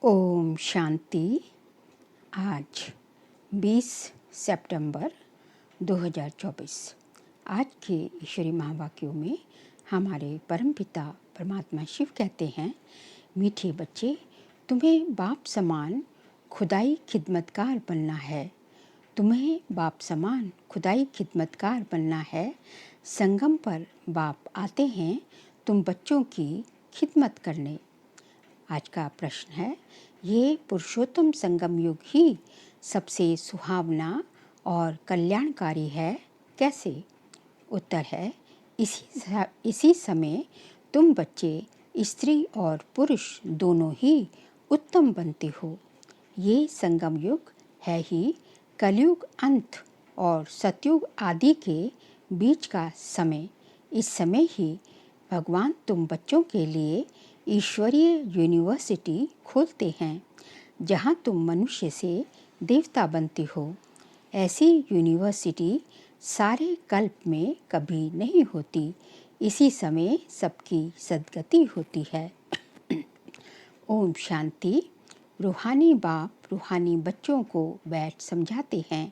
ओम शांति। आज 20 सितंबर 2024। आज के ईश्वरी महावाक्यों में हमारे परमपिता परमात्मा शिव कहते हैं, मीठे बच्चे, तुम्हें बाप समान खुदाई खिदमतकार बनना है। तुम्हें बाप समान खुदाई खिदमतकार बनना है। संगम पर बाप आते हैं तुम बच्चों की खिदमत करने। आज का प्रश्न है, ये पुरुषोत्तम संगम युग ही सबसे सुहावना और कल्याणकारी है, कैसे? उत्तर है, इसी समय तुम बच्चे स्त्री और पुरुष दोनों ही उत्तम बनते हो। ये संगम युग है ही कलयुग अंत और सतयुग आदि के बीच का समय। इस समय ही भगवान तुम बच्चों के लिए ईश्वरीय यूनिवर्सिटी खोलते हैं, जहाँ तुम मनुष्य से देवता बनते हो। ऐसी यूनिवर्सिटी सारे कल्प में कभी नहीं होती। इसी समय सबकी सद्गति होती है। ओम शांति। रूहानी बाप रूहानी बच्चों को बैठ समझाते हैं।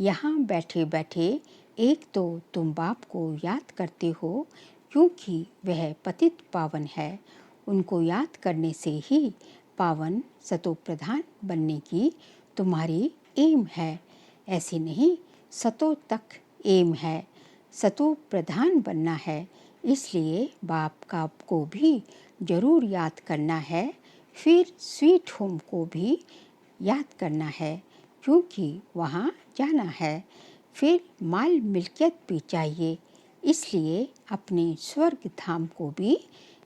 यहाँ बैठे बैठे एक तो तुम बाप को याद करते हो, क्योंकि वह पतित पावन है। उनको याद करने से ही पावन सतो प्रधान बनने की तुम्हारी एम है। ऐसे नहीं, सतो तक एम है, सतो प्रधान बनना है। इसलिए बाप का को भी जरूर याद करना है। फिर स्वीट होम को भी याद करना है, क्योंकि वहाँ जाना है। फिर माल मिल्कियत भी चाहिए, इसलिए अपने स्वर्ग धाम को भी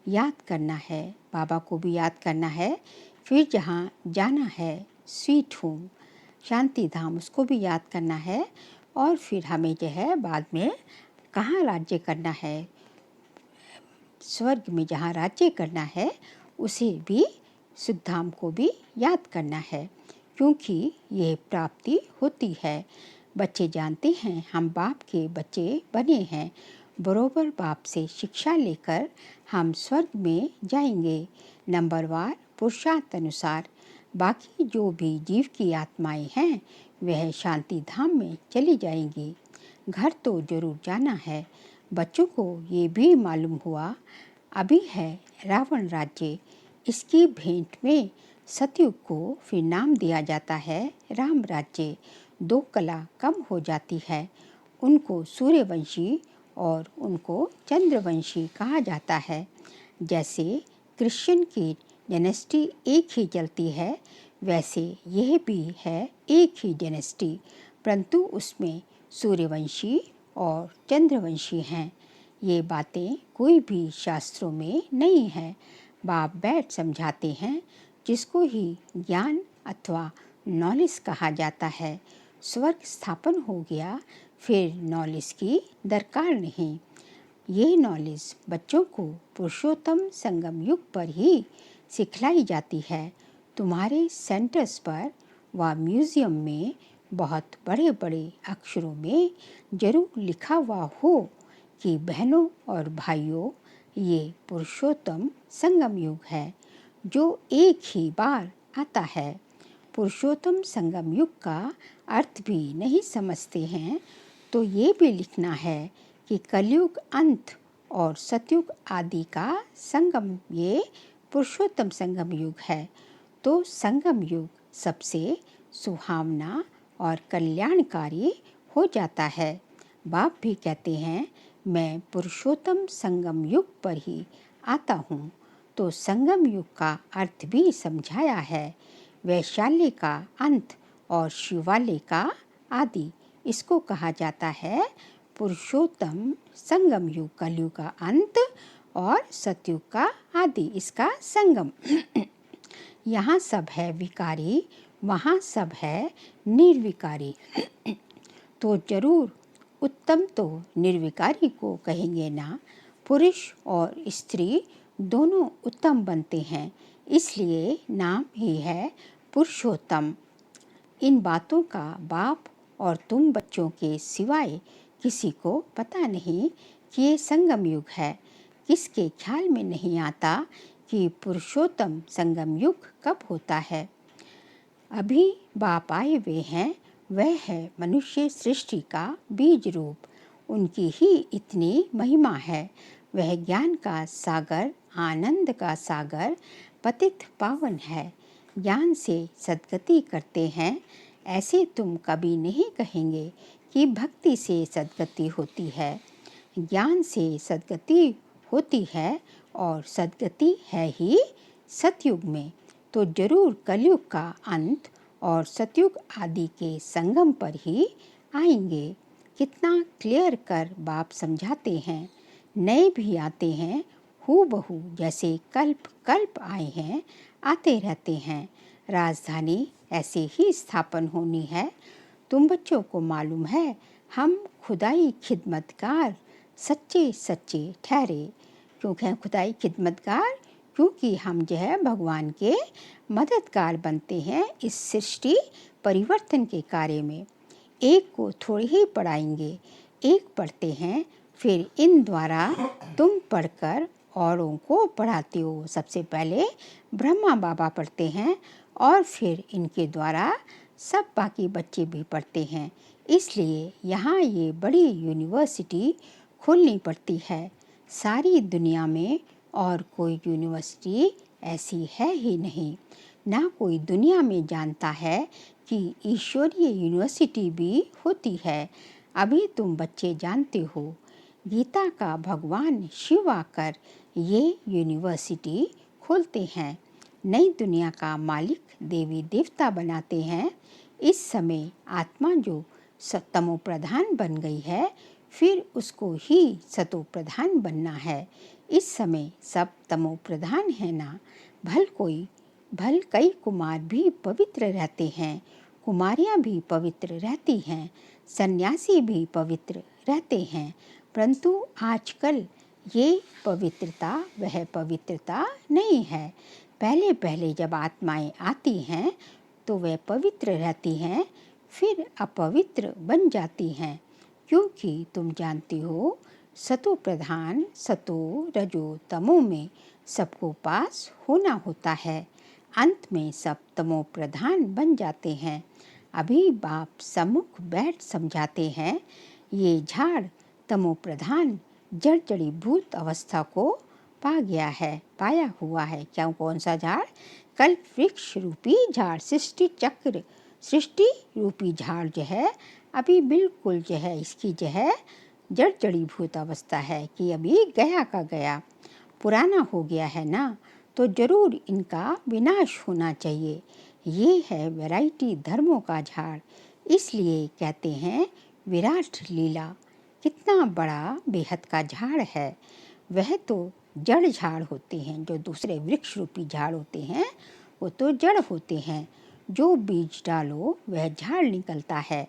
याद करना है। बाबा को भी याद करना है। फिर जहाँ जाना है स्वीट होम शांति धाम, उसको भी याद करना है। और फिर हमें जो है बाद में कहाँ राज्य करना है, स्वर्ग में जहाँ राज्य करना है, उसे भी सुख धाम को भी याद करना है, क्योंकि ये प्राप्ति होती है। बच्चे जानते हैं हम बाप के बच्चे बने हैं। बरोबर बाप से शिक्षा लेकर हम स्वर्ग में जाएंगे, नंबरवार पुरुषार्थ अनुसार। बाकी जो भी जीव की आत्माएं हैं वह शांति धाम में चली जाएंगी। घर तो जरूर जाना है। बच्चों को ये भी मालूम हुआ, अभी है रावण राज्य। इसकी भेंट में सतयुग को फिर नाम दिया जाता है राम राज्य। 2 कला कम हो जाती है। उनको सूर्यवंशी और उनको चंद्रवंशी कहा जाता है। जैसे क्रिश्चियन की डायनेस्टी एक ही चलती है, वैसे यह भी है एक ही डायनेस्टी, परंतु उसमें सूर्यवंशी और चंद्रवंशी हैं। ये बातें कोई भी शास्त्रों में नहीं है। बाप बैठ समझाते हैं, जिसको ही ज्ञान अथवा नॉलेज कहा जाता है। स्वर्ग स्थापन हो गया, फिर नॉलेज की दरकार नहीं। ये नॉलेज बच्चों को पुरुषोत्तम संगम युग पर ही सिखलाई जाती है। तुम्हारे सेंटर्स पर व म्यूज़ियम में बहुत बड़े बड़े अक्षरों में जरूर लिखा हुआ हो कि बहनों और भाइयों, ये पुरुषोत्तम संगम युग है, जो एक ही बार आता है। पुरुषोत्तम संगम युग का अर्थ भी नहीं समझते हैं, तो ये भी लिखना है कि कलयुग अंत और सतयुग आदि का संगम ये पुरुषोत्तम संगम युग है। तो संगम युग सबसे सुहावना और कल्याणकारी हो जाता है। बाप भी कहते हैं, मैं पुरुषोत्तम संगम युग पर ही आता हूँ। तो संगम युग का अर्थ भी समझाया है। वैशाल्य का अंत और शिवालय का आदि, इसको कहा जाता है पुरुषोत्तम संगम युग। कलयुग का अंत और सतयुग का आदि, इसका संगम। यहाँ सब है विकारी, वहाँ सब है निर्विकारी। तो जरूर उत्तम तो निर्विकारी को कहेंगे ना। पुरुष और स्त्री दोनों उत्तम बनते हैं, इसलिए नाम ही है पुरुषोत्तम। इन बातों का बाप और तुम बच्चों के सिवाय किसी को पता नहीं कि ये संगम युग है। किसके ख्याल में नहीं आता कि कि पुरुषोत्तम संगम युग कब होता है। अभी बाप आए हुए हैं, वह है मनुष्य सृष्टि का बीज रूप। उनकी ही इतनी महिमा है। वह ज्ञान का सागर, आनंद का सागर, पतित पावन है। ज्ञान से सद्गति करते हैं, ऐसे तुम कभी नहीं कहेंगे कि भक्ति से सद्गति होती है। ज्ञान से सद्गति होती है और सद्गति है ही सतयुग में, तो जरूर कलयुग का अंत और सतयुग आदि के संगम पर ही आएंगे। कितना क्लियर कर बाप समझाते हैं। नए भी आते हैं, हूबहू जैसे कल्प कल्प आए हैं, आते रहते हैं। राजधानी ऐसे ही स्थापन होनी है। तुम बच्चों को मालूम है, हम खुदाई खिदमतगार सच्चे सच्चे ठहरे। क्यों हैं खुदाई खिदमतगार? क्योंकि हम जो है भगवान के मददगार बनते हैं इस सृष्टि परिवर्तन के कार्य में। एक को थोड़ी ही पढ़ाएंगे, एक पढ़ते हैं, फिर इन द्वारा तुम पढ़कर औरों को पढ़ाते हो। सबसे पहले ब्रह्मा बाबा पढ़ते हैं और फिर इनके द्वारा सब बाकी बच्चे भी पढ़ते हैं। इसलिए यहाँ ये बड़ी यूनिवर्सिटी खोलनी पड़ती है। सारी दुनिया में और कोई यूनिवर्सिटी ऐसी है ही नहीं। ना कोई दुनिया में जानता है कि ईश्वरीय यूनिवर्सिटी भी होती है। अभी तुम बच्चे जानते हो। गीता का भगवान शिव आकर ये यूनिवर्सिटी खोलते हैं। नई दुनिया का मालिक देवी देवता बनाते हैं। इस समय आत्मा जो तमो प्रधान बन गई है, फिर उसको ही सतो प्रधान बनना है। इस समय सब तमो प्रधान है ना। भल कई कुमार भी पवित्र रहते हैं, कुमारियाँ भी पवित्र रहती हैं, सन्यासी भी पवित्र रहते हैं, परंतु आजकल ये पवित्रता वह पवित्रता नहीं है। पहले पहले जब आत्माएं आती हैं तो वह पवित्र रहती हैं, फिर अपवित्र बन जाती हैं। क्योंकि तुम जानते हो, सतो प्रधान सतो रजो तमो में सबको पास होना होता है। अंत में सब तमो प्रधान बन जाते हैं। अभी बाप सम्मुख बैठ समझाते हैं। ये झाड़ तमो प्रधान जड़ जड़ीभूत अवस्था को पा गया है, पाया हुआ है। क्या कौन सा झाड़? कल्प वृक्ष रूपी झाड़, सृष्टि चक्र सृष्टि रूपी झाड़ जो है, अभी बिल्कुल जो है इसकी जो है जड़ जड़ीभूत अवस्था है कि अभी गया का गया, पुराना हो गया है ना, तो जरूर इनका विनाश होना चाहिए। ये है वैरायटी धर्मों का झाड़। इसलिए कहते हैं विराट लीला। कितना बड़ा बेहद का झाड़ है। वह तो जड़ झाड़ होते हैं, जो दूसरे वृक्ष रूपी झाड़ होते हैं वो तो जड़ होते हैं। जो बीज डालो वह झाड़ निकलता है।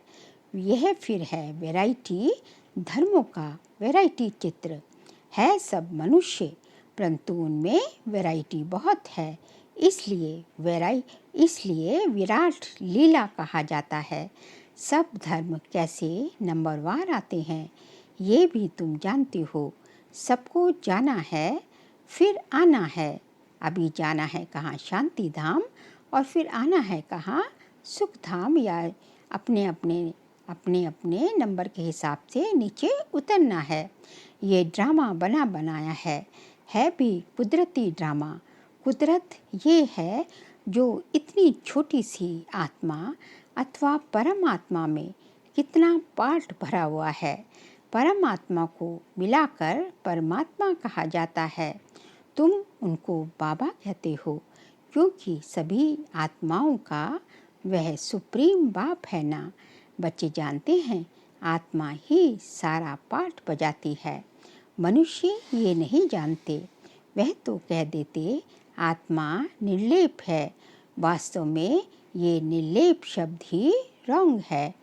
यह फिर है वैरायटी धर्मों का वैरायटी चित्र है। सब मनुष्य, परंतु उनमें वैरायटी बहुत है। इसलिए विराट लीला कहा जाता है। सब धर्म कैसे नंबरवार आते हैं ये भी तुम जानते हो। सबको जाना है, फिर आना है। अभी जाना है कहाँ? शांति धाम। और फिर आना है कहाँ? सुख धाम, या अपने अपने नंबर के हिसाब से नीचे उतरना है। ये ड्रामा बना बनाया है भी कुदरती ड्रामा। कुदरत ये है जो इतनी छोटी सी आत्मा अथवा परमात्मा में कितना पार्ट भरा हुआ है। परमात्मा को मिलाकर परमात्मा कहा जाता है। तुम उनको बाबा कहते हो, क्योंकि सभी आत्माओं का वह सुप्रीम बाप है ना। बच्चे जानते हैं आत्मा ही सारा पाठ बजाती है। मनुष्य ये नहीं जानते। वह तो कह देते आत्मा निर्लेप है। वास्तव में ये निर्लेप शब्द ही रॉन्ग है।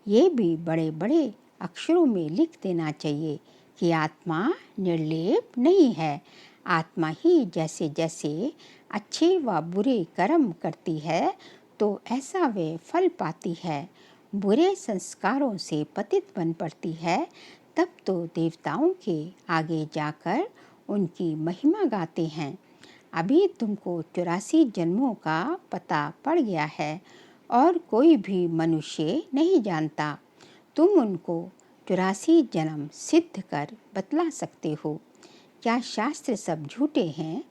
ये भी बड़े बड़े अक्षरों में लिख देना चाहिए कि आत्मा निर्लेप नहीं है। आत्मा ही जैसे जैसे अच्छे व बुरे कर्म करती है तो ऐसा वे फल पाती है। बुरे संस्कारों से पतित बन पड़ती है, तब तो देवताओं के आगे जाकर उनकी महिमा गाते हैं। अभी तुमको 84 जन्मों का पता पड़ गया है और कोई भी मनुष्य नहीं जानता। तुम उनको 84 जन्म सिद्ध कर बतला सकते हो। क्या शास्त्र सब झूठे हैं?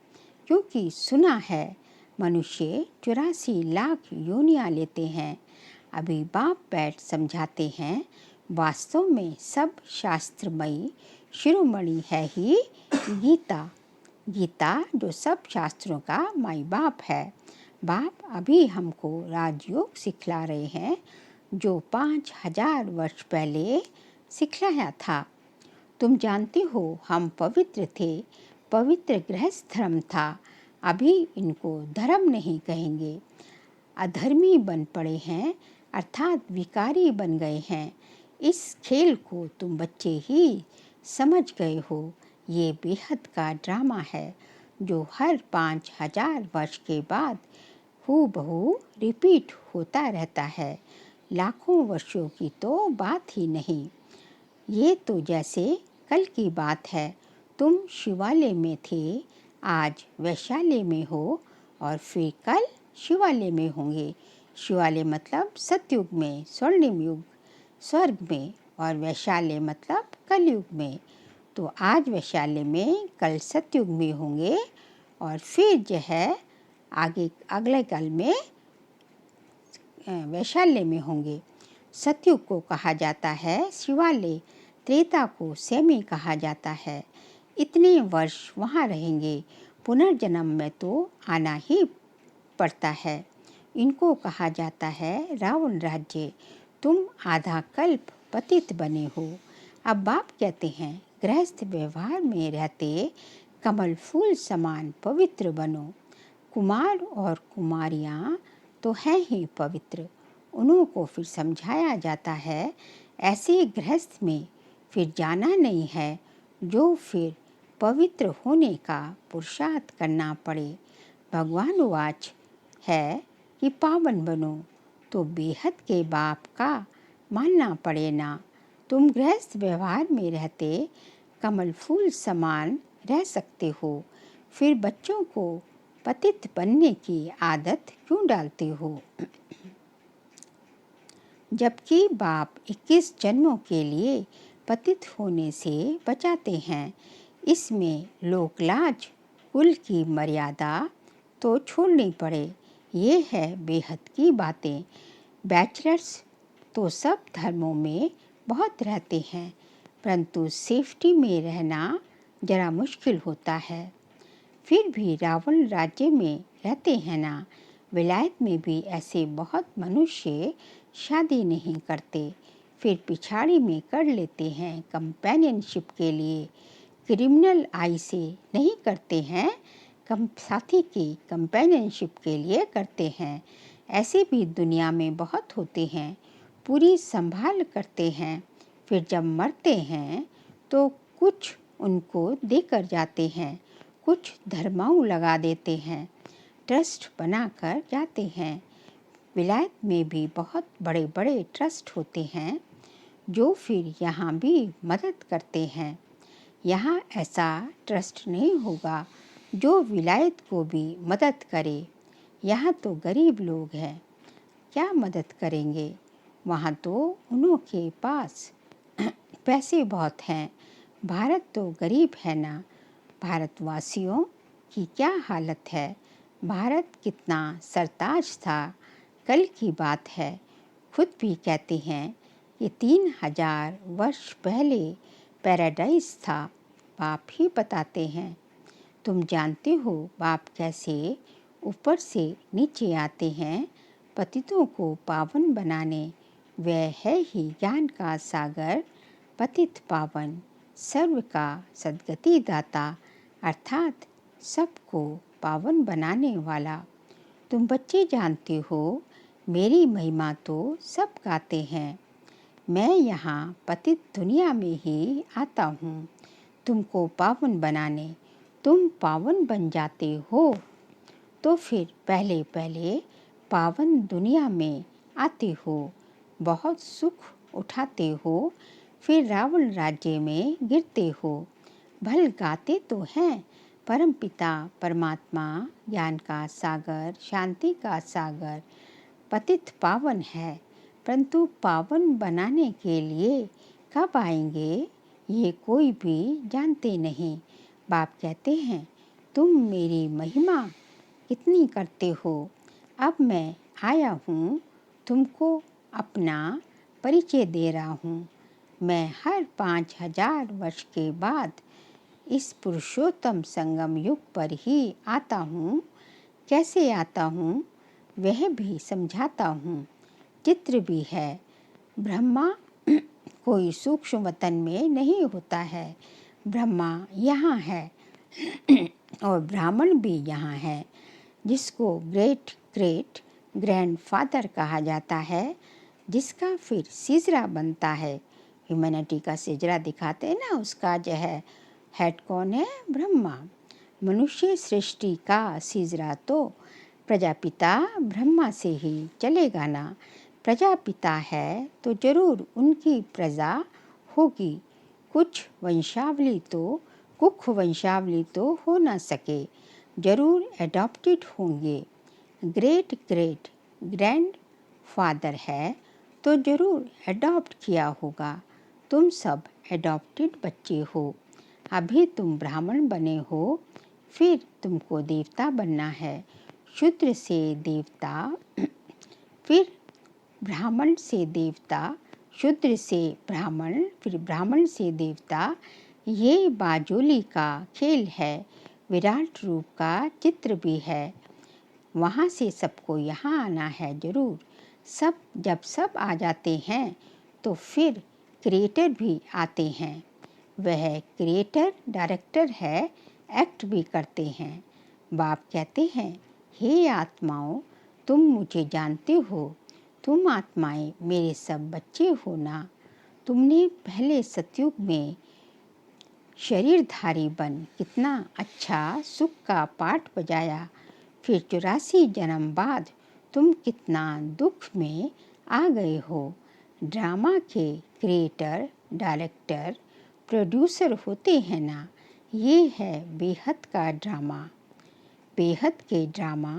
क्योंकि सुना है मनुष्य 84 लाख योनियाँ लेते हैं। अभी बाप बैठ समझाते हैं, वास्तव में सब शास्त्रमयी शिरोमणि है ही गीता। गीता जो सब शास्त्रों का माई बाप है। बाप अभी हमको राजयोग सिखला रहे हैं जो 5000 वर्ष पहले सिखलाया था। तुम जानते हो हम पवित्र थे, पवित्र गृहस्थ धर्म था। अभी इनको धर्म नहीं कहेंगे। अधर्मी बन पड़े हैं अर्थात विकारी बन गए हैं। इस खेल को तुम बच्चे ही समझ गए हो। ये बेहद का ड्रामा है जो हर 5000 वर्ष के बाद हूबहू रिपीट होता रहता है। लाखों वर्षों की तो बात ही नहीं। ये तो जैसे कल की बात है। तुम शिवालय में थे, आज वैशाल्य में हो और फिर कल शिवालय में होंगे। शिवालय मतलब सतयुग में, स्वर्णिम युग, स्वर्ग में, और वैशाल्य मतलब कलयुग में। तो आज वैशाल्य में, कल सतयुग में होंगे और फिर जो है आगे अगले कल में वैशाल्य में होंगे। सतयुग को कहा जाता है शिवालय, त्रेता को सैमी कहा जाता है। इतने वर्ष वहाँ रहेंगे, पुनर्जन्म में तो आना ही पड़ता है। इनको कहा जाता है रावण राज्य। तुम आधा कल्प पतित बने हो। अब बाप कहते हैं गृहस्थ व्यवहार में रहते कमल फूल समान पवित्र बनो। कुमार और कुमारियाँ तो हैं ही पवित्र। उन्हों को फिर समझाया जाता है ऐसे गृहस्थ में फिर जाना नहीं है जो फिर पवित्र होने का पुरुषार्थ करना पड़े। भगवान वाच है कि पावन बनो, तो बेहद के बाप का मानना पड़े ना। तुम गृहस्थ व्यवहार में रहते कमल फूल समान रह सकते हो, फिर बच्चों को पतित बनने की आदत क्यों डालते हो? जबकि बाप 21 जन्मों के लिए पतित होने से बचाते हैं। इसमें लोकलाज, कुल की मर्यादा तो छोड़नी पड़े। ये है बेहद की बातें। बैचलर्स तो सब धर्मों में बहुत रहते हैं, परंतु सेफ्टी में रहना जरा मुश्किल होता है। फिर भी रावण राज्य में रहते हैं ना। विलायत में भी ऐसे बहुत मनुष्य शादी नहीं करते, फिर पिछाड़ी में कर लेते हैं कंपेनियनशिप के लिए। क्रिमिनल आई से नहीं करते हैं, कम साथी की कंपेनियनशिप के लिए करते हैं। ऐसे भी दुनिया में बहुत होते हैं, पूरी संभाल करते हैं। फिर जब मरते हैं तो कुछ उनको देकर जाते हैं, कुछ धर्माऊ लगा देते हैं, ट्रस्ट बनाकर जाते हैं। विलायत में भी बहुत बड़े बड़े ट्रस्ट होते हैं जो फिर यहाँ भी मदद करते हैं। यहाँ ऐसा ट्रस्ट नहीं होगा जो विलायत को भी मदद करे। यहाँ तो गरीब लोग हैं, क्या मदद करेंगे? वहाँ तो उन्हों के पास पैसे बहुत हैं। भारत तो गरीब है ना। भारतवासियों की क्या हालत है? भारत कितना सरताज था, कल की बात है। खुद भी कहते हैं कि 3000 वर्ष पहले पैराडाइज था। बाप ही बताते हैं। तुम जानते हो बाप कैसे ऊपर से नीचे आते हैं पतितों को पावन बनाने। वह है ही ज्ञान का सागर, पतित पावन, सर्व का सद्गति दाता, अर्थात सबको पावन बनाने वाला। तुम बच्चे जानते हो मेरी महिमा तो सब गाते हैं। मैं यहाँ पतित दुनिया में ही आता हूँ तुमको पावन बनाने। तुम पावन बन जाते हो तो फिर पहले पहले पावन दुनिया में आते हो, बहुत सुख उठाते हो, फिर रावण राज्य में गिरते हो। भल गाते तो हैं परमपिता परमात्मा ज्ञान का सागर, शांति का सागर, पतित पावन है, परंतु पावन बनाने के लिए कब आएंगे ये कोई भी जानते नहीं। बाप कहते हैं, तुम मेरी महिमा कितनी करते हो। अब मैं आया हूँ, तुमको अपना परिचय दे रहा हूँ। मैं हर 5000 वर्ष के बाद इस पुरुषोत्तम संगम युग पर ही आता हूँ। कैसे आता हूँ वह भी समझाता हूँ। चित्र भी है। ब्रह्मा कोई सूक्ष्म वतन में नहीं होता है। ब्रह्मा यहाँ है और ब्राह्मण भी यहाँ है, जिसको ग्रेट ग्रेट ग्रैंडफादर कहा जाता है, जिसका फिर सिजरा बनता है। ह्यूमैनिटी का सिजरा दिखाते हैं ना, उसका जो है हेड कौन है? ब्रह्मा। मनुष्य सृष्टि का सिजरा तो प्रजापिता ब्रह्मा से ही चलेगा ना। प्रजापिता है तो जरूर उनकी प्रजा होगी। कुछ वंशावली तो हो ना सके, जरूर एडॉप्टेड होंगे। ग्रेट ग्रेट ग्रैंड फादर है तो जरूर एडॉप्ट किया होगा। तुम सब एडॉप्टेड बच्चे हो। अभी तुम ब्राह्मण बने हो, फिर तुमको देवता बनना है। शूद्र से देवता, फिर ब्राह्मण से देवता, शूद्र से ब्राह्मण, फिर ब्राह्मण से देवता। ये बाजोली का खेल है। विराट रूप का चित्र भी है। वहाँ से सबको यहाँ आना है जरूर। जब सब आ जाते हैं तो फिर क्रिएटर भी आते हैं। वह क्रिएटर डायरेक्टर है, एक्ट भी करते हैं। बाप कहते हैं, हे आत्माओं, तुम मुझे जानते हो। तुम आत्माएं मेरे सब बच्चे हो ना। तुमने पहले सतयुग में शरीरधारी बन कितना अच्छा सुख का पाठ बजाया। फिर 84 जन्म बाद तुम कितना दुख में आ गए हो। ड्रामा के क्रिएटर, डायरेक्टर, प्रोड्यूसर होते हैं ना। ये है बेहद का ड्रामा। बेहद के ड्रामा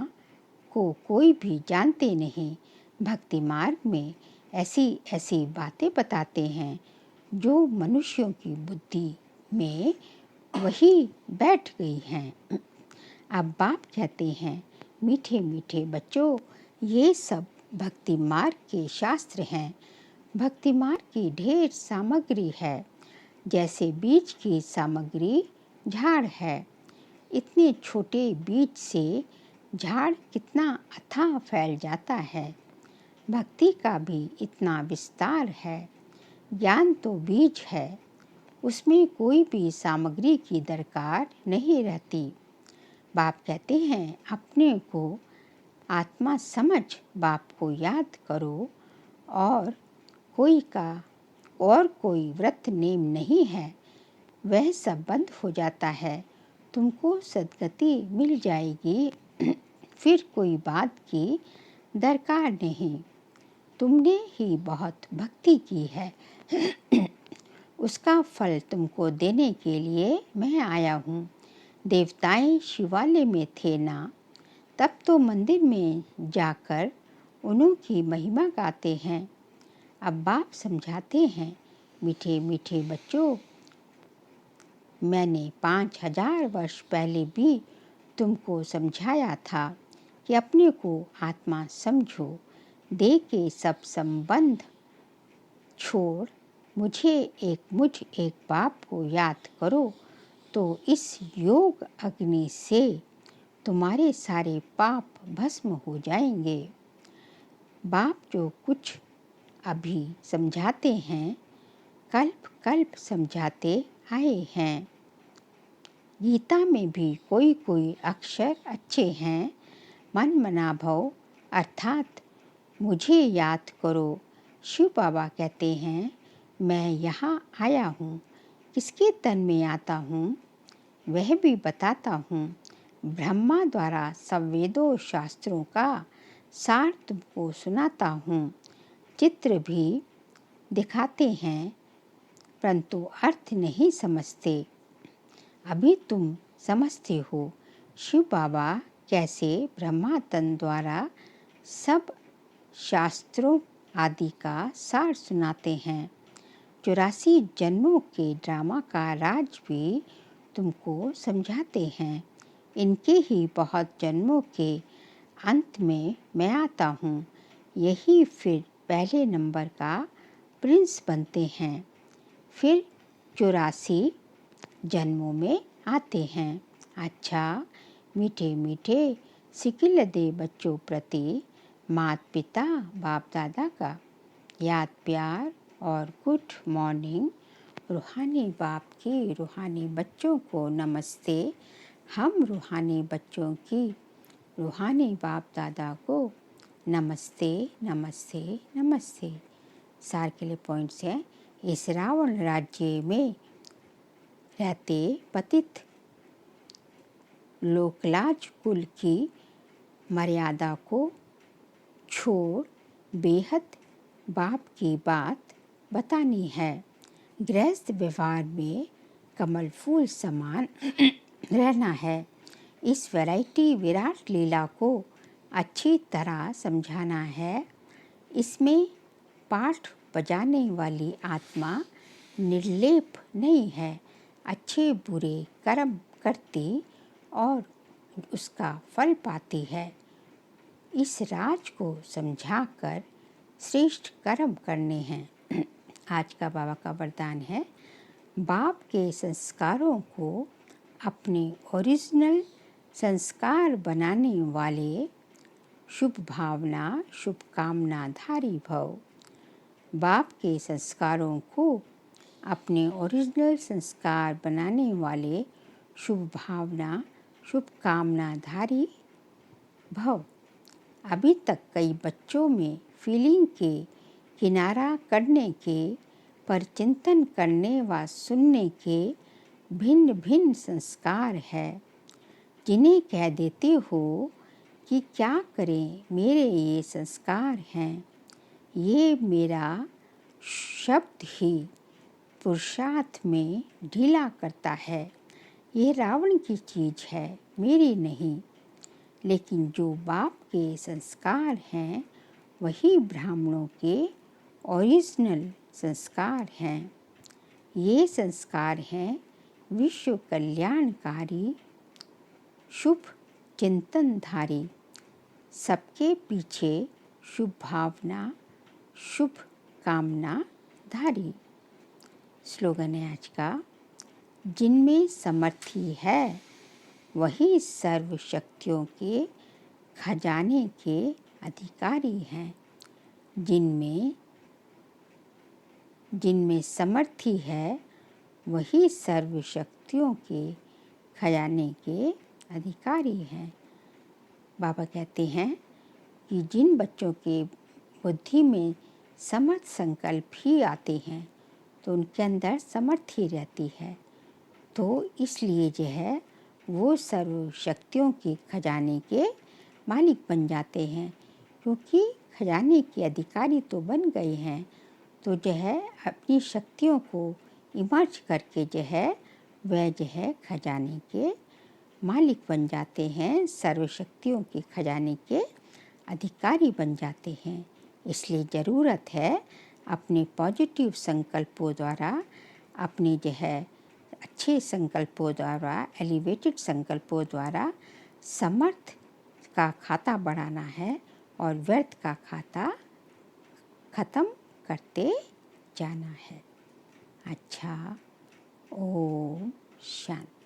को कोई भी जानते नहीं। भक्ति मार्ग में ऐसी ऐसी बातें बताते हैं जो मनुष्यों की बुद्धि में वही बैठ गई हैं। अब बाप कहते हैं, मीठे मीठे बच्चों, ये सब भक्ति मार्ग के शास्त्र हैं। भक्ति मार्ग की ढेर सामग्री है। जैसे बीज की सामग्री झाड़ है, इतने छोटे बीज से झाड़ कितना अथाह फैल जाता है। भक्ति का भी इतना विस्तार है। ज्ञान तो बीज है, उसमें कोई भी सामग्री की दरकार नहीं रहती। बाप कहते हैं, अपने को आत्मा समझ बाप को याद करो। और कोई व्रत नेम नहीं है, वह सब बंद हो जाता है। तुमको सद्गति मिल जाएगी। फिर कोई बात की दरकार नहीं। तुमने ही बहुत भक्ति की है, उसका फल तुमको देने के लिए मैं आया हूँ। देवताएं शिवालय में थे ना, तब तो मंदिर में जाकर उन्हों की महिमा गाते हैं। अब बाप समझाते हैं, मीठे मीठे बच्चों, मैंने 5000 वर्ष पहले भी तुमको समझाया था कि अपने को आत्मा समझो। देह के सब संबंध छोड़ मुझ एक बाप को याद करो, तो इस योग अग्नि से तुम्हारे सारे पाप भस्म हो जाएंगे। बाप जो कुछ अभी समझाते हैं, कल्प कल्प समझाते आए हैं। गीता में भी कोई कोई अक्षर अच्छे हैं। मन मना भव अर्थात मुझे याद करो। शिव बाबा कहते हैं, मैं यहाँ आया हूँ। किसके तन में आता हूँ वह भी बताता हूँ। ब्रह्मा द्वारा सब वेदों शास्त्रों का सार तुमको सुनाता हूँ। चित्र भी दिखाते हैं, परंतु अर्थ नहीं समझते। अभी तुम समझते हो शिव बाबा कैसे ब्रह्मा तन द्वारा सब शास्त्रों आदि का सार सुनाते हैं। 84 जन्मों के ड्रामा का राज भी तुमको समझाते हैं। इनके ही बहुत जन्मों के अंत में मैं आता हूँ। यही फिर पहले नंबर का प्रिंस बनते हैं, फिर 84 जन्मों में आते हैं। अच्छा, मीठे मीठे सिकिल दे बच्चों प्रति माता पिता बाप दादा का याद प्यार और गुड मॉर्निंग। रूहानी बाप की रूहानी बच्चों को नमस्ते। हम रूहानी बच्चों की रूहानी बाप दादा को नमस्ते नमस्ते नमस्ते। सार के लिए पॉइंट्स हैं। इस रावण राज्य में रहते पतित लोकलाज कुल की मर्यादा को छोड़ बेहद बाप की बात बतानी है। गृहस्थ व्यवहार में कमल फूल समान रहना है। इस वैरायटी विराट लीला को अच्छी तरह समझाना है। इसमें पाठ बजाने वाली आत्मा निर्लेप नहीं है, अच्छे बुरे कर्म करती और उसका फल पाती है। इस राज को समझाकर श्रेष्ठ कर्म करने हैं। आज का बाबा का वरदान है, बाप के संस्कारों को अपने ओरिजिनल संस्कार बनाने वाले शुभ भावना शुभकामनाधारी भव। बाप के संस्कारों को अपने ओरिजिनल संस्कार बनाने वाले शुभ भावना शुभकामनाधारी भव। अभी तक कई बच्चों में फीलिंग के किनारा करने के, पर चिंतन करने व सुनने के भिन्न भिन्न संस्कार है, जिन्हें कह देते हो कि क्या करें, मेरे ये संस्कार हैं। ये मेरा शब्द ही पुरुषार्थ में ढीला करता है। ये रावण की चीज़ है, मेरी नहीं। लेकिन जो बाप के संस्कार हैं वही ब्राह्मणों के ओरिजिनल संस्कार हैं। ये संस्कार हैं विश्व कल्याणकारी शुभ चिंतनधारी, सबके पीछे शुभ भावना शुभ कामना धारी। स्लोगन है आज का, जिनमें समर्थी है वही सर्व शक्तियों के खजाने के अधिकारी हैं। जिनमें समर्थी है वही सर्व शक्तियों के खजाने के अधिकारी हैं। बाबा कहते हैं कि जिन बच्चों के बुद्धि में समर्थ संकल्प ही आते हैं तो उनके अंदर समर्थी रहती है, तो इसलिए जो है वो सर्व शक्तियों के खजाने के मालिक बन जाते हैं। क्योंकि खजाने के अधिकारी तो बन गए हैं, तो जो है अपनी शक्तियों को इमर्ज करके जो है वह जो है खजाने के मालिक बन जाते हैं, सर्व शक्तियों के खजाने के अधिकारी बन जाते हैं। इसलिए ज़रूरत है अपने पॉजिटिव संकल्पों द्वारा, अपने जो है अच्छे संकल्पों द्वारा, एलिवेटेड संकल्पों द्वारा समर्थ का खाता बढ़ाना है और व्यर्थ का खाता ख़त्म करते जाना है। अच्छा, ओम शांति।